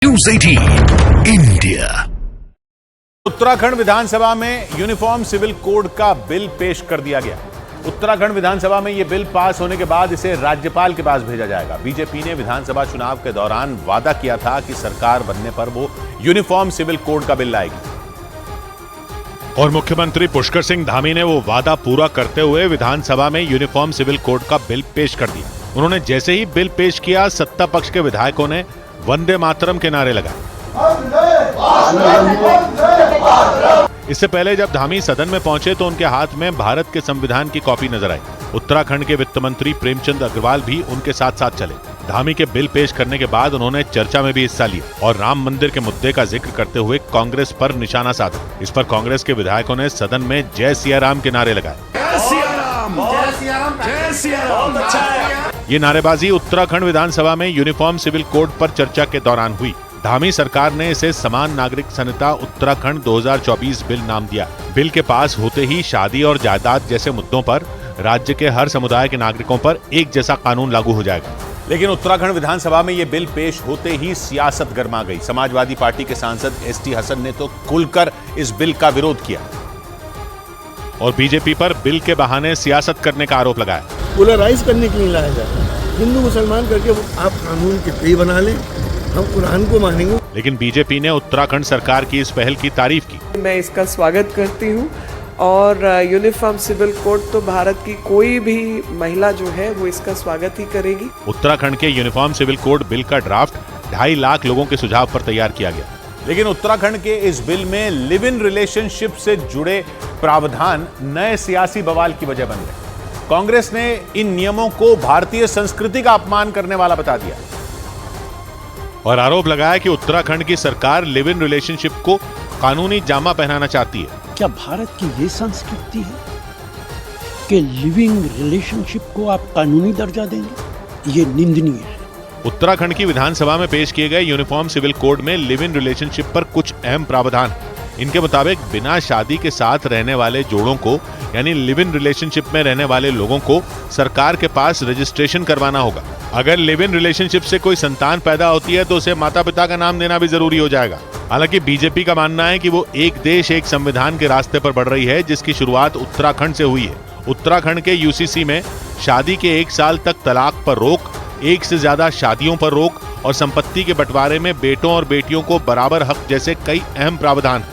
News 18 India. Uttarakhand विधानसभा में uniform civil code का bill पेश कर दिया गया। उत्तराखंड विधानसभा में यह बिल पास होने के बाद इसे राज्यपाल के पास भेजा जाएगा। बीजेपी ने विधानसभा चुनाव के दौरान वादा किया था कि सरकार बनने पर वो यूनिफॉर्म सिविल कोड का बिल लाएगी और मुख्यमंत्री पुष्कर सिंह धामी ने वो वादा पूरा करते हुए विधानसभा में यूनिफॉर्म सिविल कोड का बिल पेश कर दिया। उन्होंने जैसे ही बिल पेश किया, सत्ता पक्ष के विधायकों ने वंदे मातरम के नारे लगाए। इससे पहले जब धामी सदन में पहुंचे तो उनके हाथ में भारत के संविधान की कॉपी नजर आई। उत्तराखंड के वित्त मंत्री प्रेमचंद अग्रवाल भी उनके साथ साथ चले। धामी के बिल पेश करने के बाद उन्होंने चर्चा में भी हिस्सा लिया और राम मंदिर के मुद्दे का जिक्र करते हुए कांग्रेस पर निशाना साधा। इस पर कांग्रेस के विधायकों ने सदन में जय सिया राम के नारे लगाए। ये नारेबाजी उत्तराखंड विधानसभा में यूनिफॉर्म सिविल कोड पर चर्चा के दौरान हुई। धामी सरकार ने इसे समान नागरिक संहिता उत्तराखंड 2024 बिल नाम दिया। बिल के पास होते ही शादी और जायदाद जैसे मुद्दों पर राज्य के हर समुदाय के नागरिकों पर एक जैसा कानून लागू हो जाएगा। लेकिन उत्तराखंड विधानसभा में यह बिल पेश होते ही सियासत गर्मा गई। समाजवादी पार्टी के सांसद एसटी हसन ने तो खुलकर इस बिल का विरोध किया और बीजेपी पर बिल के बहाने सियासत करने का आरोप लगाया। पोलराइज करने के लिए लाया जाता है, हिंदू मुसलमान करके आप कानून कितने बना लें, हम कुरान को मानेंगे। लेकिन बीजेपी ने उत्तराखंड सरकार की इस पहल की तारीफ की। मैं इसका स्वागत करती हूँ और यूनिफॉर्म सिविल कोड तो भारत की कोई भी महिला जो है वो इसका स्वागत ही करेगी। उत्तराखंड के यूनिफॉर्म सिविल कोड बिल का ड्राफ्ट 2.5 लाख लोगों के सुझाव पर तैयार किया गया। लेकिन उत्तराखंड के इस बिल में लिव इन रिलेशनशिप से जुड़े प्रावधान नए सियासी बवाल की वजह बन गए। कांग्रेस ने इन नियमों को भारतीय संस्कृति का अपमान करने वाला बता दिया और आरोप लगाया कि उत्तराखंड की सरकार लिव इन रिलेशनशिप को कानूनी जामा पहनाना चाहती है। क्या भारत की ये संस्कृति है कि लिविंग रिलेशनशिप को आप कानूनी दर्जा देंगे? ये निंदनीय है। उत्तराखंड की विधानसभा में पेश किए गए यूनिफॉर्म सिविल कोड में लिव इन रिलेशनशिप पर कुछ अहम प्रावधान। इनके मुताबिक बिना शादी के साथ रहने वाले जोड़ों को यानी लिव इन रिलेशनशिप में रहने वाले लोगों को सरकार के पास रजिस्ट्रेशन करवाना होगा। अगर लिव इन रिलेशनशिप से कोई संतान पैदा होती है तो उसे माता पिता का नाम देना भी जरूरी हो जाएगा। हालांकि बीजेपी का मानना है कि वो एक देश एक संविधान के रास्ते पर बढ़ रही है, जिसकी शुरुआत उत्तराखंड से हुई है। उत्तराखंड के यूसीसी में शादी के 1 साल तक तलाक पर रोक, 1 से ज्यादा शादियों पर रोक और संपत्ति के बंटवारे में बेटों और बेटियों को बराबर हक जैसे कई अहम प्रावधान।